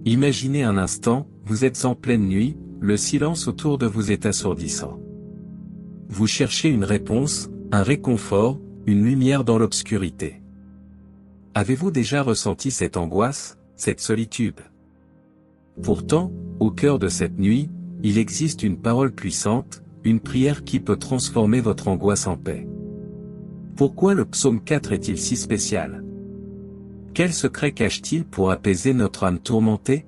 Imaginez un instant, vous êtes en pleine nuit, le silence autour de vous est assourdissant. Vous cherchez une réponse, un réconfort, une lumière dans l'obscurité. Avez-vous déjà ressenti cette angoisse, cette solitude? Pourtant, au cœur de cette nuit, il existe une parole puissante, une prière qui peut transformer votre angoisse en paix. Pourquoi le psaume 4 est-il si spécial? Quel secret cache-t-il pour apaiser notre âme tourmentée?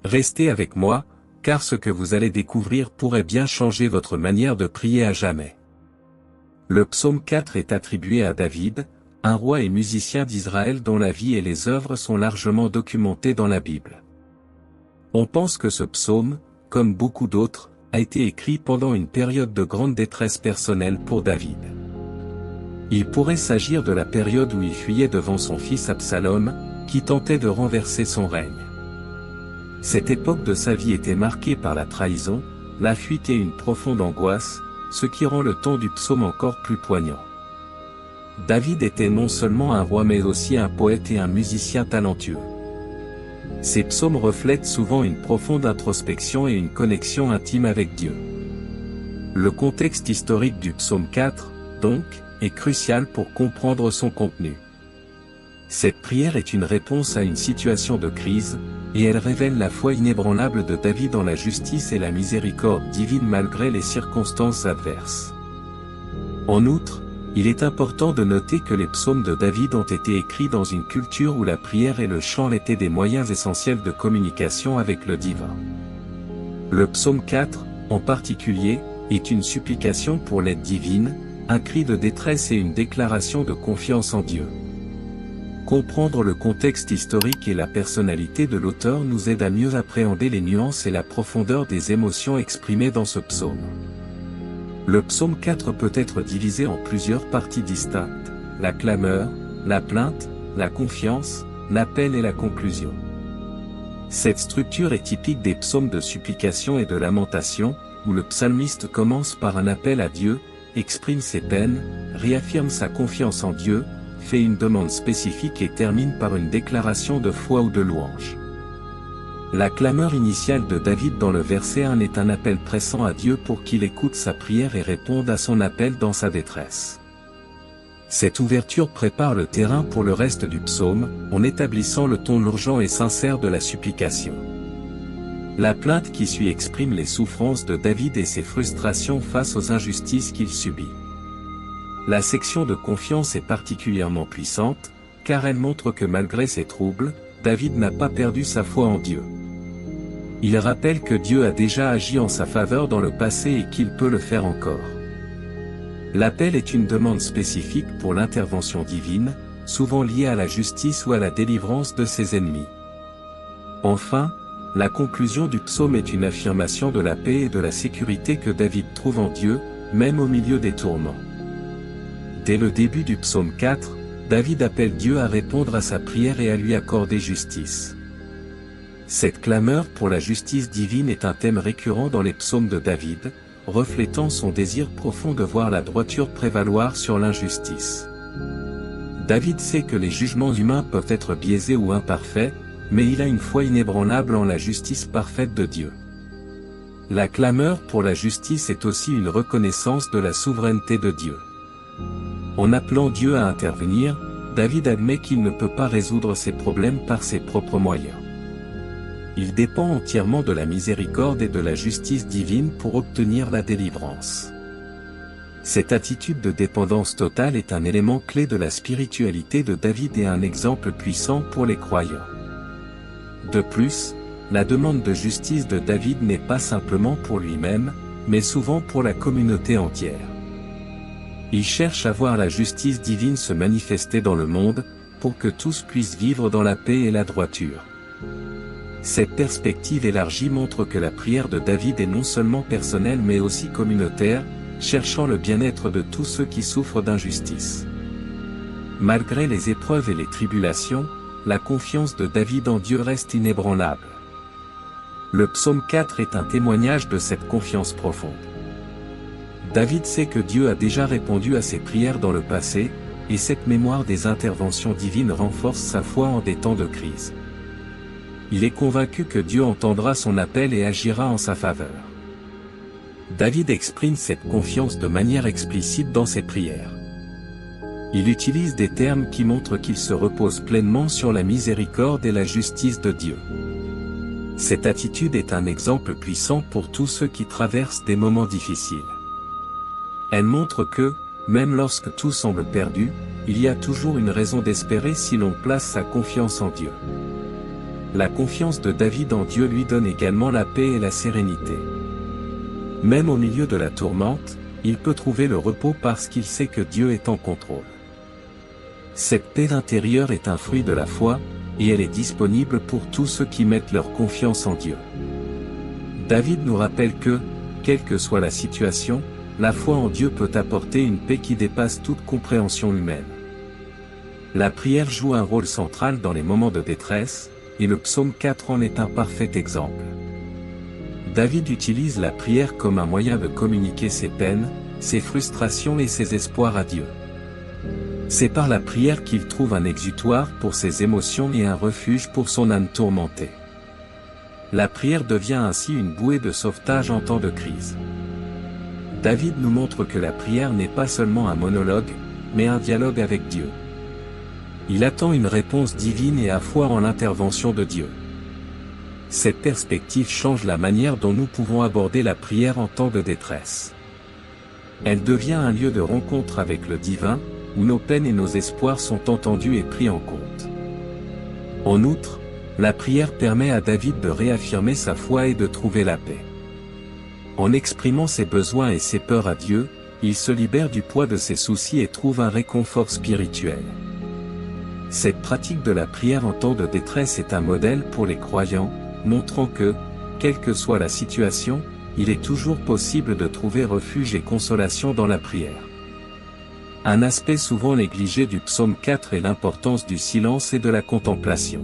Restez avec moi, car ce que vous allez découvrir pourrait bien changer votre manière de prier à jamais. Le psaume 4 est attribué à David, un roi et musicien d'Israël dont la vie et les œuvres sont largement documentées dans la Bible. On pense que ce psaume, comme beaucoup d'autres, a été écrit pendant une période de grande détresse personnelle pour David. Il pourrait s'agir de la période où il fuyait devant son fils Absalom, qui tentait de renverser son règne. Cette époque de sa vie était marquée par la trahison, la fuite et une profonde angoisse, ce qui rend le ton du psaume encore plus poignant. David était non seulement un roi mais aussi un poète et un musicien talentueux. Ces psaumes reflètent souvent une profonde introspection et une connexion intime avec Dieu. Le contexte historique du psaume 4, donc, est crucial pour comprendre son contenu. Cette prière est une réponse à une situation de crise, et elle révèle la foi inébranlable de David dans la justice et la miséricorde divine malgré les circonstances adverses. En outre, il est important de noter que les psaumes de David ont été écrits dans une culture où la prière et le chant étaient des moyens essentiels de communication avec le divin. Le psaume 4, en particulier, est une supplication pour l'aide divine, un cri de détresse et une déclaration de confiance en Dieu. Comprendre le contexte historique et la personnalité de l'auteur nous aide à mieux appréhender les nuances et la profondeur des émotions exprimées dans ce psaume. Le psaume 4 peut être divisé en plusieurs parties distinctes, la clameur, la plainte, la confiance, l'appel et la conclusion. Cette structure est typique des psaumes de supplication et de lamentation, où le psalmiste commence par un appel à Dieu, exprime ses peines, réaffirme sa confiance en Dieu, fait une demande spécifique et termine par une déclaration de foi ou de louange. La clameur initiale de David dans le verset 1 est un appel pressant à Dieu pour qu'il écoute sa prière et réponde à son appel dans sa détresse. Cette ouverture prépare le terrain pour le reste du psaume, en établissant le ton urgent et sincère de la supplication. La plainte qui suit exprime les souffrances de David et ses frustrations face aux injustices qu'il subit. La section de confiance est particulièrement puissante, car elle montre que malgré ses troubles, David n'a pas perdu sa foi en Dieu. Il rappelle que Dieu a déjà agi en sa faveur dans le passé et qu'il peut le faire encore. L'appel est une demande spécifique pour l'intervention divine, souvent liée à la justice ou à la délivrance de ses ennemis. Enfin, la conclusion du psaume est une affirmation de la paix et de la sécurité que David trouve en Dieu, même au milieu des tourments. Dès le début du psaume 4, David appelle Dieu à répondre à sa prière et à lui accorder justice. Cette clameur pour la justice divine est un thème récurrent dans les psaumes de David, reflétant son désir profond de voir la droiture prévaloir sur l'injustice. David sait que les jugements humains peuvent être biaisés ou imparfaits, mais il a une foi inébranlable en la justice parfaite de Dieu. La clameur pour la justice est aussi une reconnaissance de la souveraineté de Dieu. En appelant Dieu à intervenir, David admet qu'il ne peut pas résoudre ses problèmes par ses propres moyens. Il dépend entièrement de la miséricorde et de la justice divine pour obtenir la délivrance. Cette attitude de dépendance totale est un élément clé de la spiritualité de David et un exemple puissant pour les croyants. De plus, la demande de justice de David n'est pas simplement pour lui-même, mais souvent pour la communauté entière. Il cherche à voir la justice divine se manifester dans le monde, pour que tous puissent vivre dans la paix et la droiture. Cette perspective élargie montre que la prière de David est non seulement personnelle mais aussi communautaire, cherchant le bien-être de tous ceux qui souffrent d'injustice. Malgré les épreuves et les tribulations, la confiance de David en Dieu reste inébranlable. Le psaume 4 est un témoignage de cette confiance profonde. David sait que Dieu a déjà répondu à ses prières dans le passé, et cette mémoire des interventions divines renforce sa foi en des temps de crise. Il est convaincu que Dieu entendra son appel et agira en sa faveur. David exprime cette confiance de manière explicite dans ses prières. Il utilise des termes qui montrent qu'il se repose pleinement sur la miséricorde et la justice de Dieu. Cette attitude est un exemple puissant pour tous ceux qui traversent des moments difficiles. Elle montre que, même lorsque tout semble perdu, il y a toujours une raison d'espérer si l'on place sa confiance en Dieu. La confiance de David en Dieu lui donne également la paix et la sérénité. Même au milieu de la tourmente, il peut trouver le repos parce qu'il sait que Dieu est en contrôle. Cette paix intérieure est un fruit de la foi, et elle est disponible pour tous ceux qui mettent leur confiance en Dieu. David nous rappelle que, quelle que soit la situation, la foi en Dieu peut apporter une paix qui dépasse toute compréhension humaine. La prière joue un rôle central dans les moments de détresse, et le psaume 4 en est un parfait exemple. David utilise la prière comme un moyen de communiquer ses peines, ses frustrations et ses espoirs à Dieu. C'est par la prière qu'il trouve un exutoire pour ses émotions et un refuge pour son âme tourmentée. La prière devient ainsi une bouée de sauvetage en temps de crise. David nous montre que la prière n'est pas seulement un monologue, mais un dialogue avec Dieu. Il attend une réponse divine et a foi en l'intervention de Dieu. Cette perspective change la manière dont nous pouvons aborder la prière en temps de détresse. Elle devient un lieu de rencontre avec le divin, où nos peines et nos espoirs sont entendus et pris en compte. En outre, la prière permet à David de réaffirmer sa foi et de trouver la paix. En exprimant ses besoins et ses peurs à Dieu, il se libère du poids de ses soucis et trouve un réconfort spirituel. Cette pratique de la prière en temps de détresse est un modèle pour les croyants, montrant que, quelle que soit la situation, il est toujours possible de trouver refuge et consolation dans la prière. Un aspect souvent négligé du psaume 4 est l'importance du silence et de la contemplation.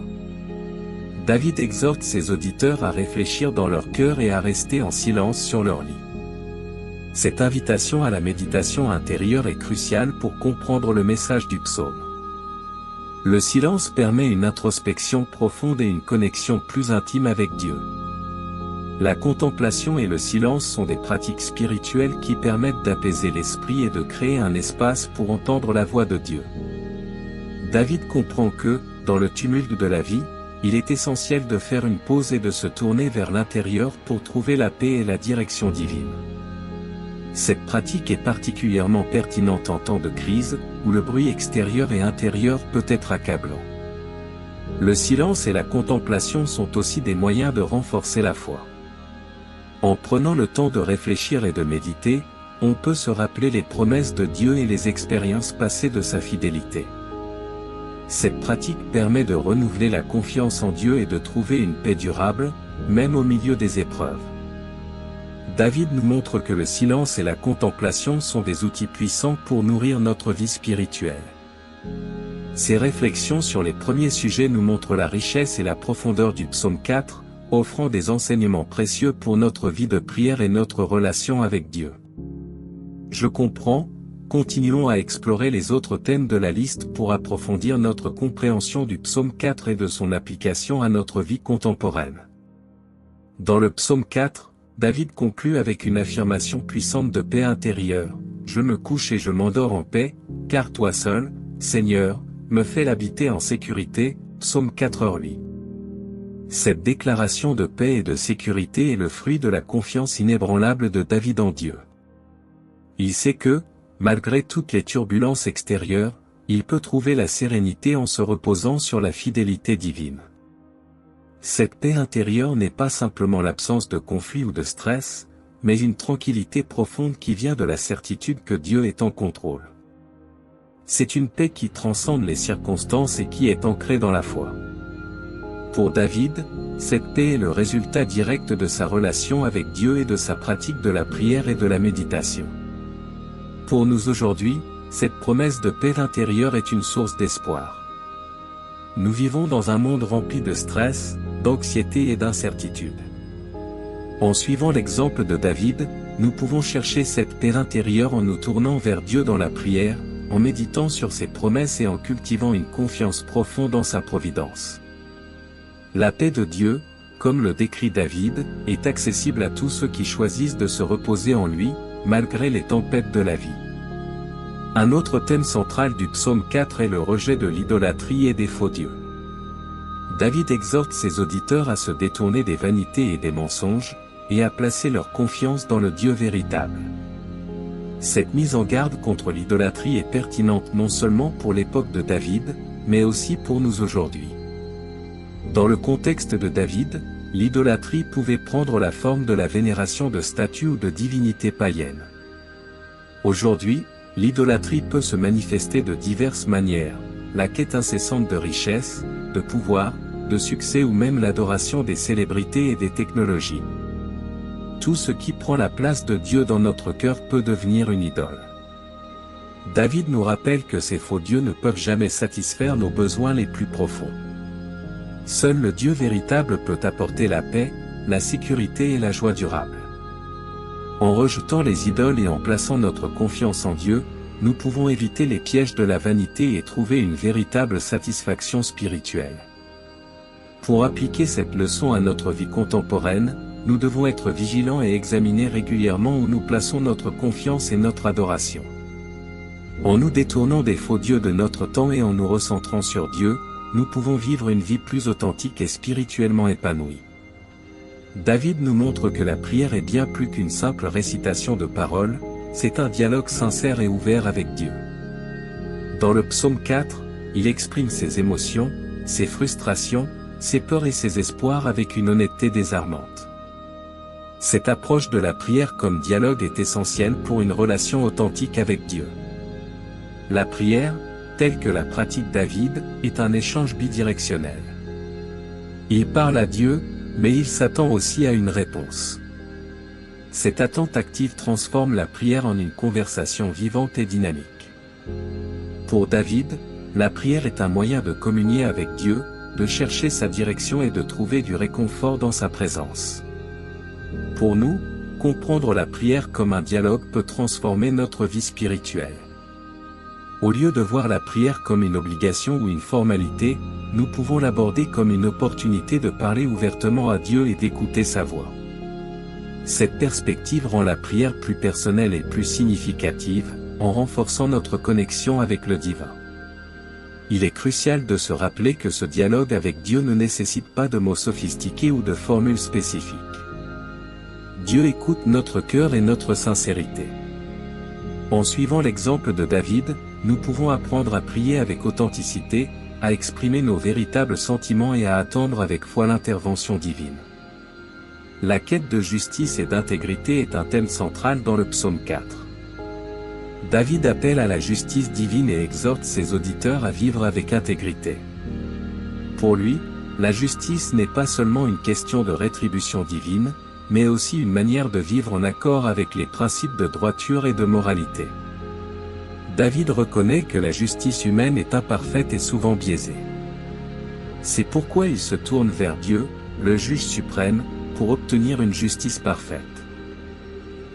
David exhorte ses auditeurs à réfléchir dans leur cœur et à rester en silence sur leur lit. Cette invitation à la méditation intérieure est cruciale pour comprendre le message du psaume. Le silence permet une introspection profonde et une connexion plus intime avec Dieu. La contemplation et le silence sont des pratiques spirituelles qui permettent d'apaiser l'esprit et de créer un espace pour entendre la voix de Dieu. David comprend que, dans le tumulte de la vie, il est essentiel de faire une pause et de se tourner vers l'intérieur pour trouver la paix et la direction divine. Cette pratique est particulièrement pertinente en temps de crise, où le bruit extérieur et intérieur peut être accablant. Le silence et la contemplation sont aussi des moyens de renforcer la foi. En prenant le temps de réfléchir et de méditer, on peut se rappeler les promesses de Dieu et les expériences passées de sa fidélité. Cette pratique permet de renouveler la confiance en Dieu et de trouver une paix durable, même au milieu des épreuves. David nous montre que le silence et la contemplation sont des outils puissants pour nourrir notre vie spirituelle. Ces réflexions sur les premiers sujets nous montrent la richesse et la profondeur du psaume 4, offrant des enseignements précieux pour notre vie de prière et notre relation avec Dieu. Je comprends, continuons à explorer les autres thèmes de la liste pour approfondir notre compréhension du psaume 4 et de son application à notre vie contemporaine. Dans le psaume 4, David conclut avec une affirmation puissante de paix intérieure. « Je me couche et je m'endors en paix, car toi seul, Seigneur, me fais l'habiter en sécurité. » Psaume 4:8. Cette déclaration de paix et de sécurité est le fruit de la confiance inébranlable de David en Dieu. Il sait que, malgré toutes les turbulences extérieures, il peut trouver la sérénité en se reposant sur la fidélité divine. Cette paix intérieure n'est pas simplement l'absence de conflit ou de stress, mais une tranquillité profonde qui vient de la certitude que Dieu est en contrôle. C'est une paix qui transcende les circonstances et qui est ancrée dans la foi. Pour David, cette paix est le résultat direct de sa relation avec Dieu et de sa pratique de la prière et de la méditation. Pour nous aujourd'hui, cette promesse de paix intérieure est une source d'espoir. Nous vivons dans un monde rempli de stress, d'anxiété et d'incertitude. En suivant l'exemple de David, nous pouvons chercher cette paix intérieure en nous tournant vers Dieu dans la prière, en méditant sur ses promesses et en cultivant une confiance profonde en sa providence. La paix de Dieu, comme le décrit David, est accessible à tous ceux qui choisissent de se reposer en lui, malgré les tempêtes de la vie. Un autre thème central du psaume 4 est le rejet de l'idolâtrie et des faux dieux. David exhorte ses auditeurs à se détourner des vanités et des mensonges, et à placer leur confiance dans le Dieu véritable. Cette mise en garde contre l'idolâtrie est pertinente non seulement pour l'époque de David, mais aussi pour nous aujourd'hui. Dans le contexte de David, l'idolâtrie pouvait prendre la forme de la vénération de statues ou de divinités païennes. Aujourd'hui, l'idolâtrie peut se manifester de diverses manières, la quête incessante de richesse, de pouvoir, de succès ou même l'adoration des célébrités et des technologies. Tout ce qui prend la place de Dieu dans notre cœur peut devenir une idole. David nous rappelle que ces faux dieux ne peuvent jamais satisfaire nos besoins les plus profonds. Seul le Dieu véritable peut apporter la paix, la sécurité et la joie durable. En rejetant les idoles et en plaçant notre confiance en Dieu, nous pouvons éviter les pièges de la vanité et trouver une véritable satisfaction spirituelle. Pour appliquer cette leçon à notre vie contemporaine, nous devons être vigilants et examiner régulièrement où nous plaçons notre confiance et notre adoration. En nous détournant des faux dieux de notre temps et en nous recentrant sur Dieu, nous pouvons vivre une vie plus authentique et spirituellement épanouie. David nous montre que la prière est bien plus qu'une simple récitation de paroles, c'est un dialogue sincère et ouvert avec Dieu. Dans le psaume 4, il exprime ses émotions, ses frustrations, ses peurs et ses espoirs avec une honnêteté désarmante. Cette approche de la prière comme dialogue est essentielle pour une relation authentique avec Dieu. La prière, telle que la pratique David, est un échange bidirectionnel. Il parle à Dieu, mais il s'attend aussi à une réponse. Cette attente active transforme la prière en une conversation vivante et dynamique. Pour David, la prière est un moyen de communier avec Dieu, de chercher sa direction et de trouver du réconfort dans sa présence. Pour nous, comprendre la prière comme un dialogue peut transformer notre vie spirituelle. Au lieu de voir la prière comme une obligation ou une formalité, nous pouvons l'aborder comme une opportunité de parler ouvertement à Dieu et d'écouter sa voix. Cette perspective rend la prière plus personnelle et plus significative, en renforçant notre connexion avec le divin. Il est crucial de se rappeler que ce dialogue avec Dieu ne nécessite pas de mots sophistiqués ou de formules spécifiques. Dieu écoute notre cœur et notre sincérité. En suivant l'exemple de David, nous pouvons apprendre à prier avec authenticité, à exprimer nos véritables sentiments et à attendre avec foi l'intervention divine. La quête de justice et d'intégrité est un thème central dans le psaume 4. David appelle à la justice divine et exhorte ses auditeurs à vivre avec intégrité. Pour lui, la justice n'est pas seulement une question de rétribution divine, mais aussi une manière de vivre en accord avec les principes de droiture et de moralité. David reconnaît que la justice humaine est imparfaite et souvent biaisée. C'est pourquoi il se tourne vers Dieu, le juge suprême, pour obtenir une justice parfaite.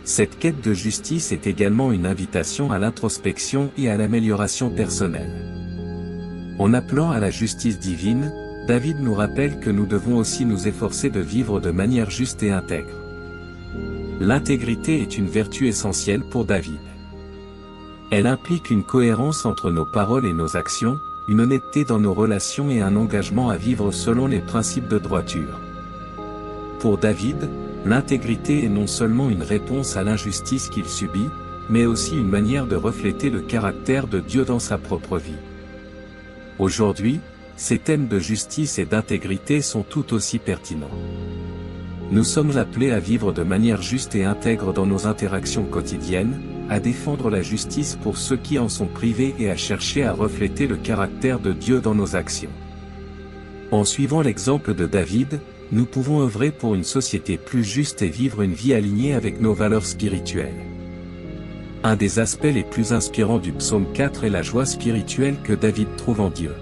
Cette quête de justice est également une invitation à l'introspection et à l'amélioration personnelle. En appelant à la justice divine, David nous rappelle que nous devons aussi nous efforcer de vivre de manière juste et intègre. L'intégrité est une vertu essentielle pour David. Elle implique une cohérence entre nos paroles et nos actions, une honnêteté dans nos relations et un engagement à vivre selon les principes de droiture. Pour David, l'intégrité est non seulement une réponse à l'injustice qu'il subit, mais aussi une manière de refléter le caractère de Dieu dans sa propre vie. Aujourd'hui, ces thèmes de justice et d'intégrité sont tout aussi pertinents. Nous sommes appelés à vivre de manière juste et intègre dans nos interactions quotidiennes, à défendre la justice pour ceux qui en sont privés et à chercher à refléter le caractère de Dieu dans nos actions. En suivant l'exemple de David, nous pouvons œuvrer pour une société plus juste et vivre une vie alignée avec nos valeurs spirituelles. Un des aspects les plus inspirants du psaume 4 est la joie spirituelle que David trouve en Dieu.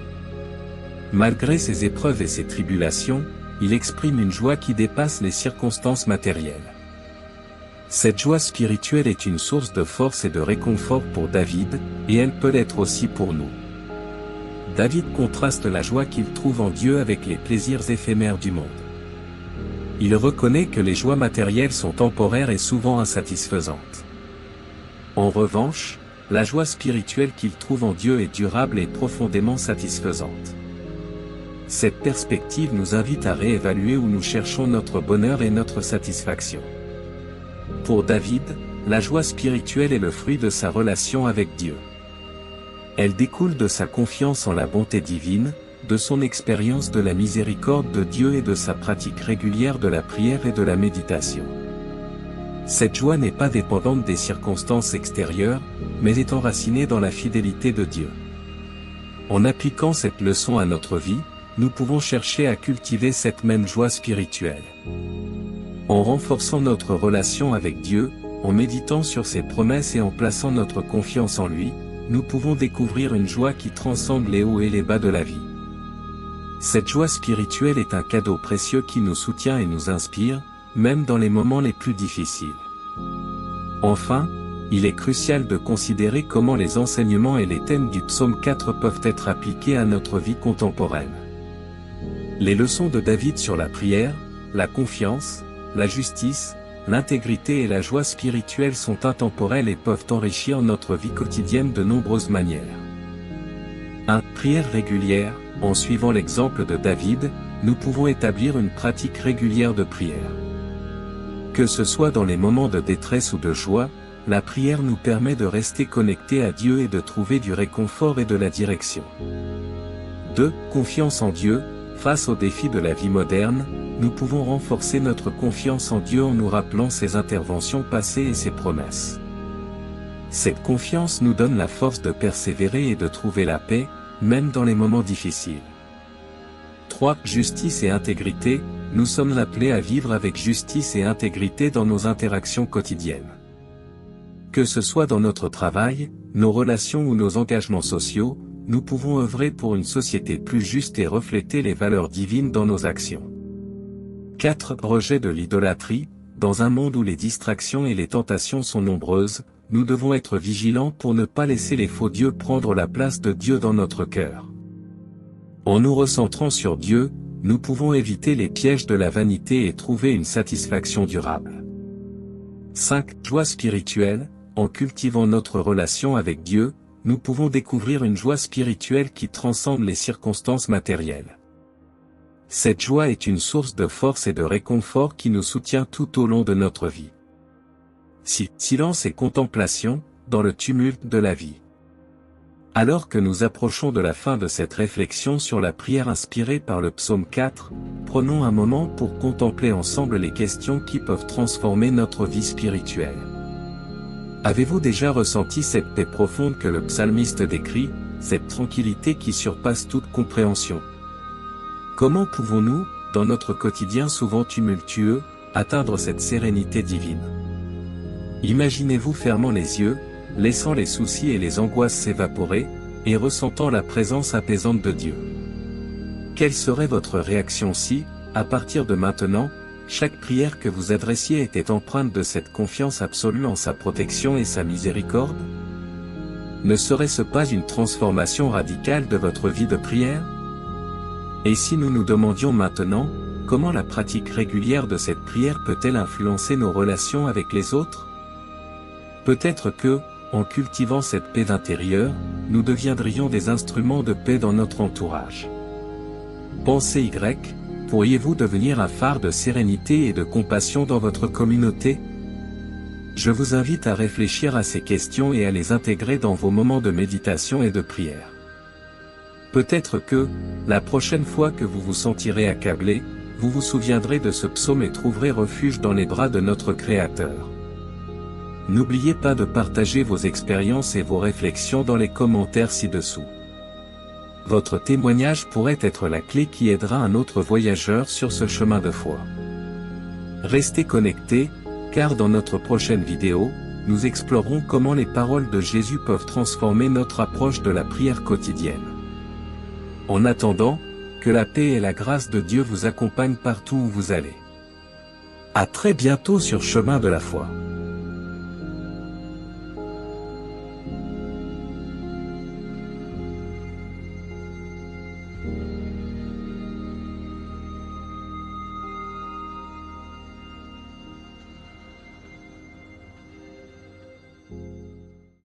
Malgré ses épreuves et ses tribulations, il exprime une joie qui dépasse les circonstances matérielles. Cette joie spirituelle est une source de force et de réconfort pour David, et elle peut l'être aussi pour nous. David contraste la joie qu'il trouve en Dieu avec les plaisirs éphémères du monde. Il reconnaît que les joies matérielles sont temporaires et souvent insatisfaisantes. En revanche, la joie spirituelle qu'il trouve en Dieu est durable et profondément satisfaisante. Cette perspective nous invite à réévaluer où nous cherchons notre bonheur et notre satisfaction. Pour David, la joie spirituelle est le fruit de sa relation avec Dieu. Elle découle de sa confiance en la bonté divine, de son expérience de la miséricorde de Dieu et de sa pratique régulière de la prière et de la méditation. Cette joie n'est pas dépendante des circonstances extérieures, mais est enracinée dans la fidélité de Dieu. En appliquant cette leçon à notre vie, nous pouvons chercher à cultiver cette même joie spirituelle. En renforçant notre relation avec Dieu, en méditant sur ses promesses et en plaçant notre confiance en lui, nous pouvons découvrir une joie qui transcende les hauts et les bas de la vie. Cette joie spirituelle est un cadeau précieux qui nous soutient et nous inspire, même dans les moments les plus difficiles. Enfin, il est crucial de considérer comment les enseignements et les thèmes du psaume 4 peuvent être appliqués à notre vie contemporaine. Les leçons de David sur la prière, la confiance, la justice, l'intégrité et la joie spirituelle sont intemporelles et peuvent enrichir notre vie quotidienne de nombreuses manières. 1. Prière régulière. En suivant l'exemple de David, nous pouvons établir une pratique régulière de prière. Que ce soit dans les moments de détresse ou de joie, la prière nous permet de rester connectés à Dieu et de trouver du réconfort et de la direction. 2. Confiance en Dieu. Face aux défis de la vie moderne, nous pouvons renforcer notre confiance en Dieu en nous rappelant ses interventions passées et ses promesses. Cette confiance nous donne la force de persévérer et de trouver la paix, même dans les moments difficiles. 3. Justice et intégrité. Nous sommes appelés à vivre avec justice et intégrité dans nos interactions quotidiennes. Que ce soit dans notre travail, nos relations ou nos engagements sociaux, nous pouvons œuvrer pour une société plus juste et refléter les valeurs divines dans nos actions. 4. Rejet de l'idolâtrie. Dans un monde où les distractions et les tentations sont nombreuses, nous devons être vigilants pour ne pas laisser les faux dieux prendre la place de Dieu dans notre cœur. En nous recentrant sur Dieu, nous pouvons éviter les pièges de la vanité et trouver une satisfaction durable. 5. Joie spirituelle. En cultivant notre relation avec Dieu, nous pouvons découvrir une joie spirituelle qui transcende les circonstances matérielles. Cette joie est une source de force et de réconfort qui nous soutient tout au long de notre vie. 6. Silence et contemplation, dans le tumulte de la vie. Alors que nous approchons de la fin de cette réflexion sur la prière inspirée par le psaume 4, prenons un moment pour contempler ensemble les questions qui peuvent transformer notre vie spirituelle. Avez-vous déjà ressenti cette paix profonde que le psalmiste décrit, cette tranquillité qui surpasse toute compréhension? Comment pouvons-nous, dans notre quotidien souvent tumultueux, atteindre cette sérénité divine? Imaginez-vous fermant les yeux, laissant les soucis et les angoisses s'évaporer, et ressentant la présence apaisante de Dieu. Quelle serait votre réaction si, à partir de maintenant, chaque prière que vous adressiez était empreinte de cette confiance absolue en sa protection et sa miséricorde? Ne serait-ce pas une transformation radicale de votre vie de prière? Et si nous nous demandions maintenant, comment la pratique régulière de cette prière peut-elle influencer nos relations avec les autres? Peut-être que, en cultivant cette paix intérieure, nous deviendrions des instruments de paix dans notre entourage. Pensée Y, pourriez-vous devenir un phare de sérénité et de compassion dans votre communauté? Je vous invite à réfléchir à ces questions et à les intégrer dans vos moments de méditation et de prière. Peut-être que, la prochaine fois que vous vous sentirez accablé, vous vous souviendrez de ce psaume et trouverez refuge dans les bras de notre Créateur. N'oubliez pas de partager vos expériences et vos réflexions dans les commentaires ci-dessous. Votre témoignage pourrait être la clé qui aidera un autre voyageur sur ce chemin de foi. Restez connectés, car dans notre prochaine vidéo, nous explorerons comment les paroles de Jésus peuvent transformer notre approche de la prière quotidienne. En attendant, que la paix et la grâce de Dieu vous accompagnent partout où vous allez. À très bientôt sur Chemin de la foi.